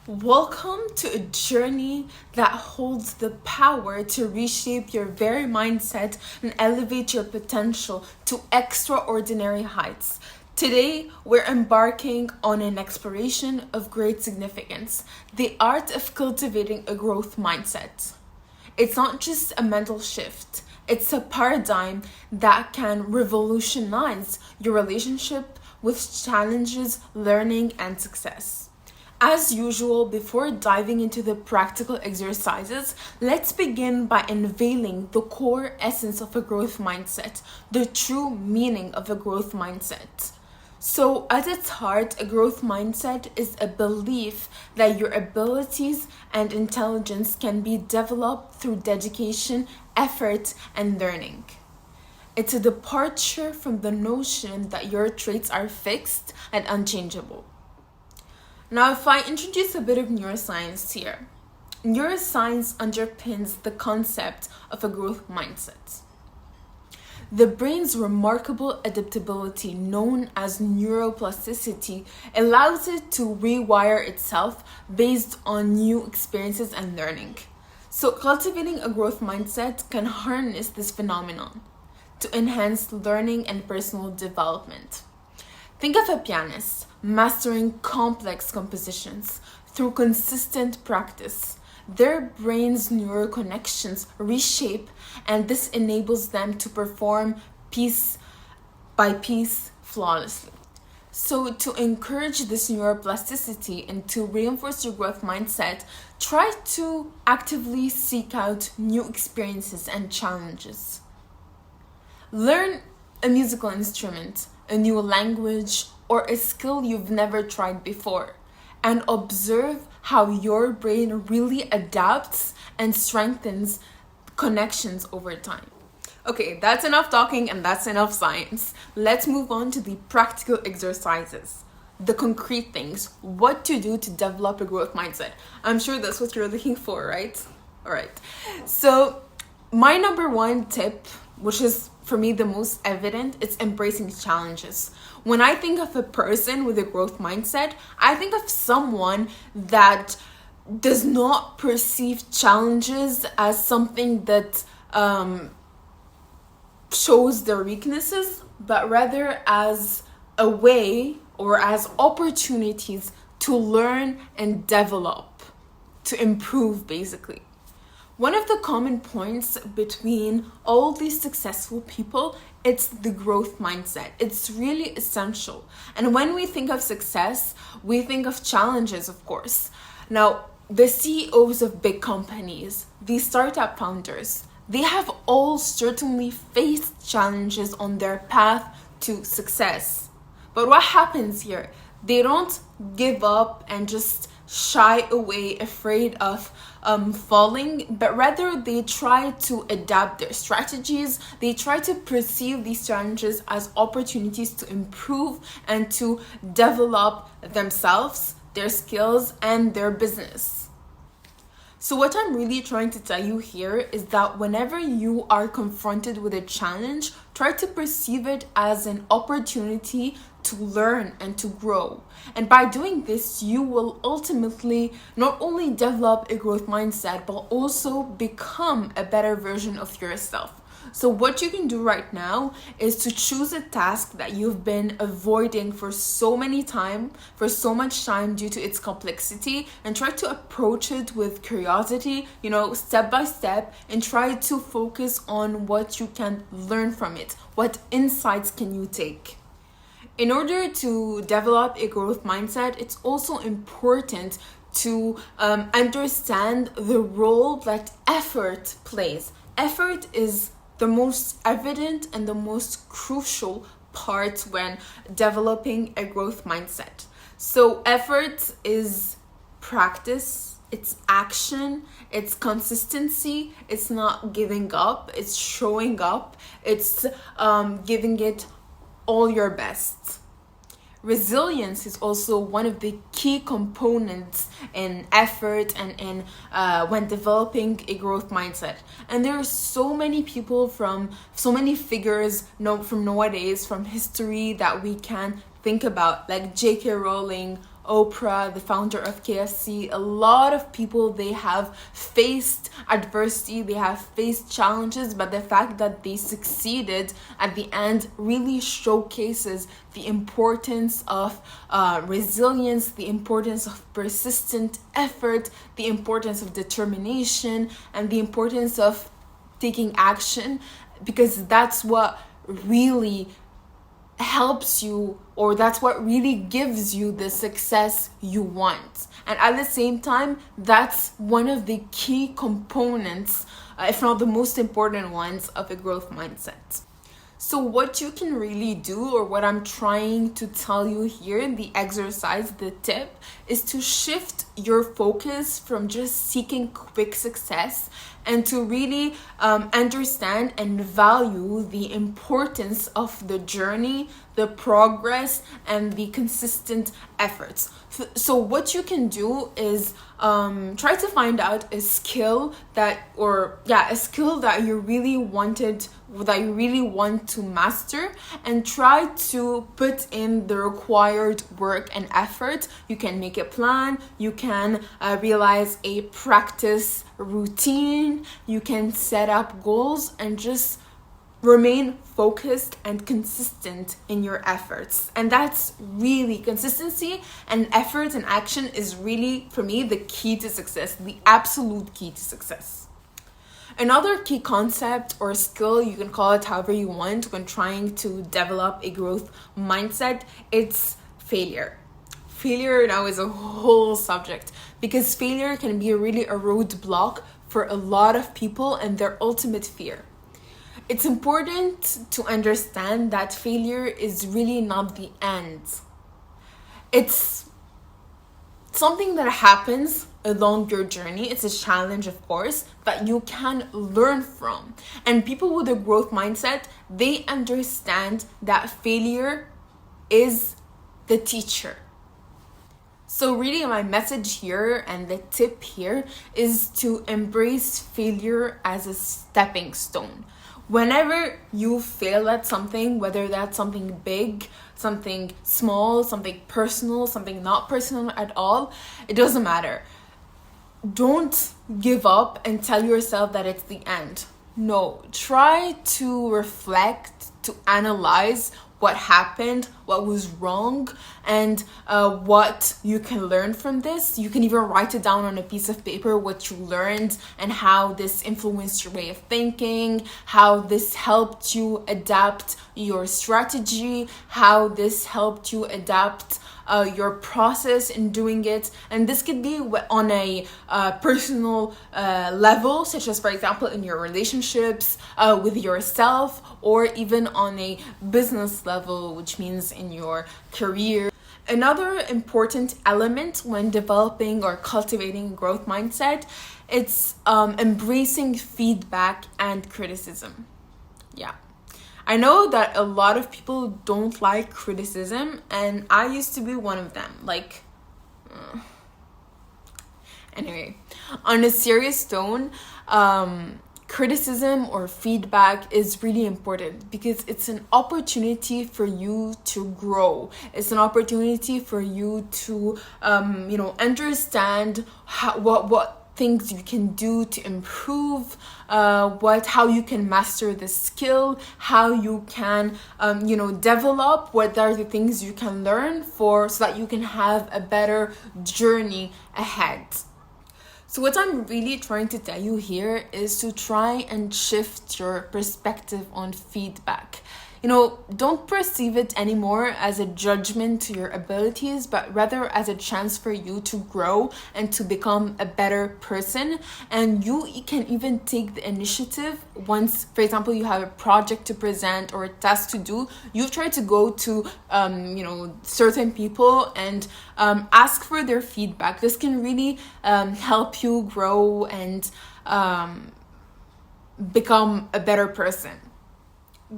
Welcome to a journey that holds the power to reshape your very mindset and elevate your potential to extraordinary heights. Today, we're embarking on an exploration of great significance, the art of cultivating a growth mindset. It's not just a mental shift, it's a paradigm that can revolutionize your relationship with challenges, learning, and success. As usual, before diving into the practical exercises, let's begin by unveiling the core essence of a growth mindset, the true meaning of a growth mindset. So, at its heart, a growth mindset is a belief that your abilities and intelligence can be developed through dedication, effort, and learning. It's a departure from the notion that your traits are fixed and unchangeable. Now, if I introduce a bit of neuroscience here, neuroscience underpins the concept of a growth mindset. The brain's remarkable adaptability, known as neuroplasticity, allows it to rewire itself based on new experiences and learning. So, cultivating a growth mindset can harness this phenomenon to enhance learning and personal development. Think of a pianist mastering complex compositions through consistent practice. Their brain's neural connections reshape, and this enables them to perform piece by piece flawlessly. So, to encourage this neuroplasticity and to reinforce your growth mindset, try to actively seek out new experiences and challenges. Learn a musical instrument, a new language, or a skill you've never tried before, and observe how your brain really adapts and strengthens connections over time. Okay, that's enough talking and that's enough science. Let's move on to the practical exercises, the concrete things, what to do to develop a growth mindset. I'm sure that's what you're looking for, right? All right. So, my number one tip, which is for me the most evident, it's embracing challenges. When I think of a person with a growth mindset, I think of someone that does not perceive challenges as something that shows their weaknesses, but rather as a way or as opportunities to learn and develop, to improve basically. One of the common points between all these successful people, it's the growth mindset. It's really essential. And when we think of success, we think of challenges, of course. Now, the CEOs of big companies, the startup founders, they have all certainly faced challenges on their path to success. But what happens here? They don't give up and just shy away, afraid of falling, but rather they try to adapt their strategies. They try to perceive these challenges as opportunities to improve and to develop themselves, their skills, and their business. So what I'm really trying to tell you here is that whenever you are confronted with a challenge, try to perceive it as an opportunity to learn and to grow. And by doing this, you will ultimately not only develop a growth mindset, but also become a better version of yourself. So what you can do right now is to choose a task that you've been avoiding for so much time due to its complexity, and try to approach it with curiosity, step by step, and try to focus on what you can learn from it. What insights can you take? In order to develop a growth mindset, it's also important to understand the role that effort plays. Effort is the most evident and the most crucial part when developing a growth mindset. So effort is practice, it's action, it's consistency, it's not giving up, it's showing up, it's giving it all your best. Resilience is also one of the key components in effort and in when developing a growth mindset. And there are so many people so many figures from nowadays, from history, that we can think about, like J.K. Rowling Oprah, the founder of KFC, a lot of people, they have faced adversity, they have faced challenges, but the fact that they succeeded at the end really showcases the importance of resilience, the importance of persistent effort, the importance of determination, and the importance of taking action, because that's what really helps you, or that's what really gives you the success you want. And at the same time, that's one of the key components, if not the most important ones, of a growth mindset. So what you can really do, or what I'm trying to tell you here, the exercise, the tip, is to shift your focus from just seeking quick success and to really understand and value the importance of the journey, the progress, and the consistent efforts. So what you can do is try to find out a skill that you really want to master, and try to put in the required work and effort. You can make a plan, you can realize a practice routine, you can set up goals, and just remain focused and consistent in your efforts. And that's really, consistency and effort and action is really, for me, the key to success, the absolute key to success. Another key concept or skill, you can call it however you want, when trying to develop a growth mindset, it's failure. Failure now is a whole subject, because failure can be really a roadblock for a lot of people and their ultimate fear. It's important to understand that failure is really not the end. It's something that happens along your journey. It's a challenge, of course, that you can learn from. And people with a growth mindset, they understand that failure is the teacher. So really, my message here and the tip here is to embrace failure as a stepping stone. Whenever you fail at something, whether that's something big, something small, something personal, something not personal at all, it doesn't matter. Don't give up and tell yourself that it's the end. No, try to reflect, to analyze what happened, what was wrong, and what you can learn from this. You can even write it down on a piece of paper, what you learned and how this influenced your way of thinking, how this helped you adapt your strategy, how this helped you adapt your process in doing it. And this could be on a personal level, such as, for example, in your relationships with yourself, or even on a business level, which means in your career. Another important element when developing or cultivating growth mindset, it's embracing feedback and criticism. Yeah. I know that a lot of people don't like criticism, and I used to be one of them. Anyway, on a serious tone, criticism or feedback is really important, because it's an opportunity for you to grow. It's an opportunity for you to, understand what things you can do to improve, how you can master the skill, how you can develop, what are the things you can learn so that you can have a better journey ahead. So what I'm really trying to tell you here is to try and shift your perspective on feedback. Don't perceive it anymore as a judgment to your abilities, but rather as a chance for you to grow and to become a better person. And you can even take the initiative once, for example, you have a project to present or a task to do. You try to go to, certain people and ask for their feedback. This can really help you grow and become a better person.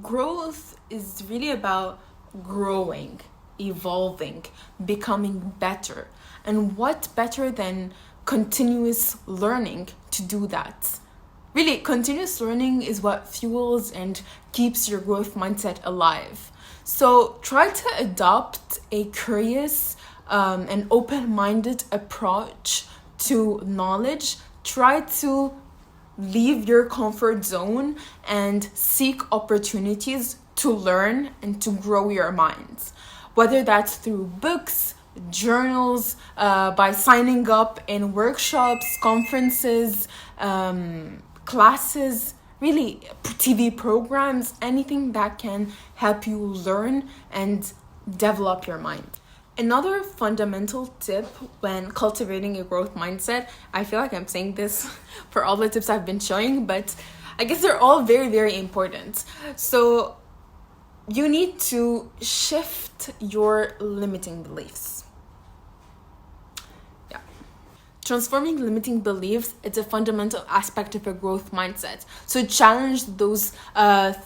Growth is really about growing, evolving, becoming better. And what better than continuous learning to do that? Really, continuous learning is what fuels and keeps your growth mindset alive. So try to adopt a curious an open-minded approach to knowledge. Try to leave your comfort zone and seek opportunities to learn and to grow your mind. Whether that's through books, journals, by signing up in workshops, conferences, classes, really TV programs, anything that can help you learn and develop your mind. Another fundamental tip when cultivating a growth mindset, I feel like I'm saying this for all the tips I've been showing, but I guess they're all very, very important. So you need to shift your limiting beliefs. Yeah. Transforming limiting beliefs is a fundamental aspect of a growth mindset. So challenge those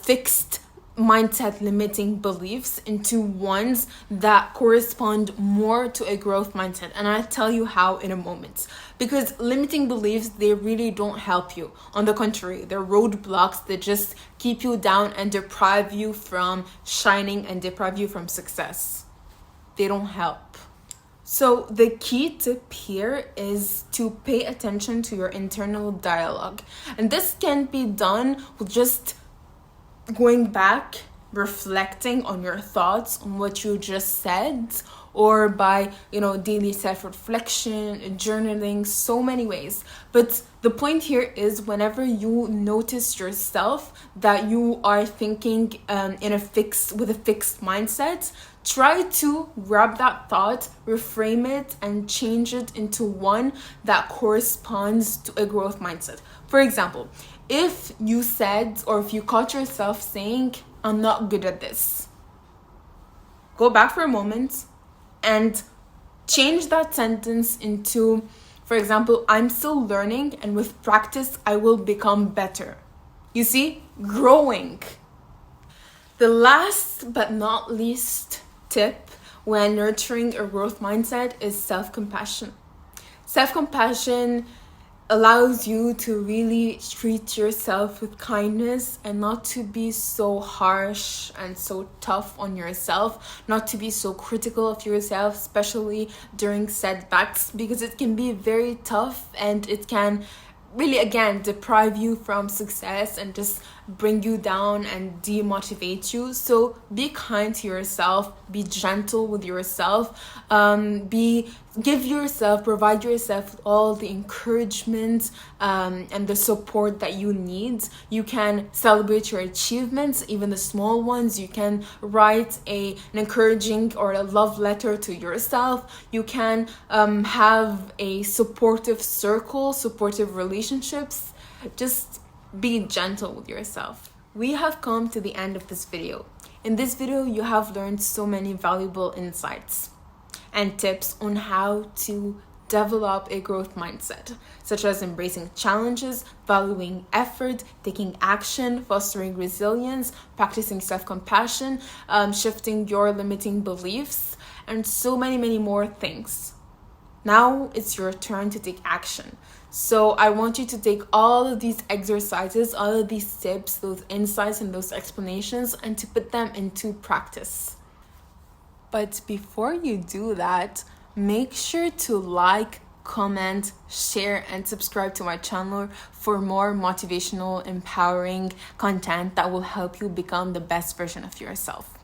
fixed mindset limiting beliefs into ones that correspond more to a growth mindset, and I'll tell you how in a moment. Because limiting beliefs, they really don't help you. On the contrary, they're roadblocks that just keep you down and deprive you from shining and deprive you from success. They don't help. So the key tip here is to pay attention to your internal dialogue, and this can be done with just going back, reflecting on your thoughts, on what you just said, or by daily self-reflection, journaling, so many ways. But the point here is, whenever you notice yourself that you are thinking with a fixed mindset, try to grab that thought, reframe it, and change it into one that corresponds to a growth mindset. For example, if you said, or if you caught yourself saying, "I'm not good at this," go back for a moment and change that sentence into, for example, "I'm still learning, and with practice, I will become better." You see, growing. The last but not least tip when nurturing a growth mindset is self-compassion. Self-compassion allows you to really treat yourself with kindness and not to be so harsh and so tough on yourself, not to be so critical of yourself, especially during setbacks, because it can be very tough and it can really, again, deprive you from success and just bring you down and demotivate you. So be kind to yourself, be gentle with yourself, provide yourself with all the encouragement and the support that you need. You can celebrate your achievements, even the small ones. You can write an encouraging or a love letter to yourself. You can have a supportive circle, supportive relationships. Just be gentle with yourself. We have come to the end of this video. In this video, you have learned so many valuable insights and tips on how to develop a growth mindset, such as embracing challenges, valuing effort, taking action, fostering resilience, practicing self-compassion, shifting your limiting beliefs, and so many, many more things. Now it's your turn to take action. So I want you to take all of these exercises, all of these tips, those insights and those explanations, and to put them into practice. But before you do that, make sure to like, comment, share, and subscribe to my channel for more motivational, empowering content that will help you become the best version of yourself.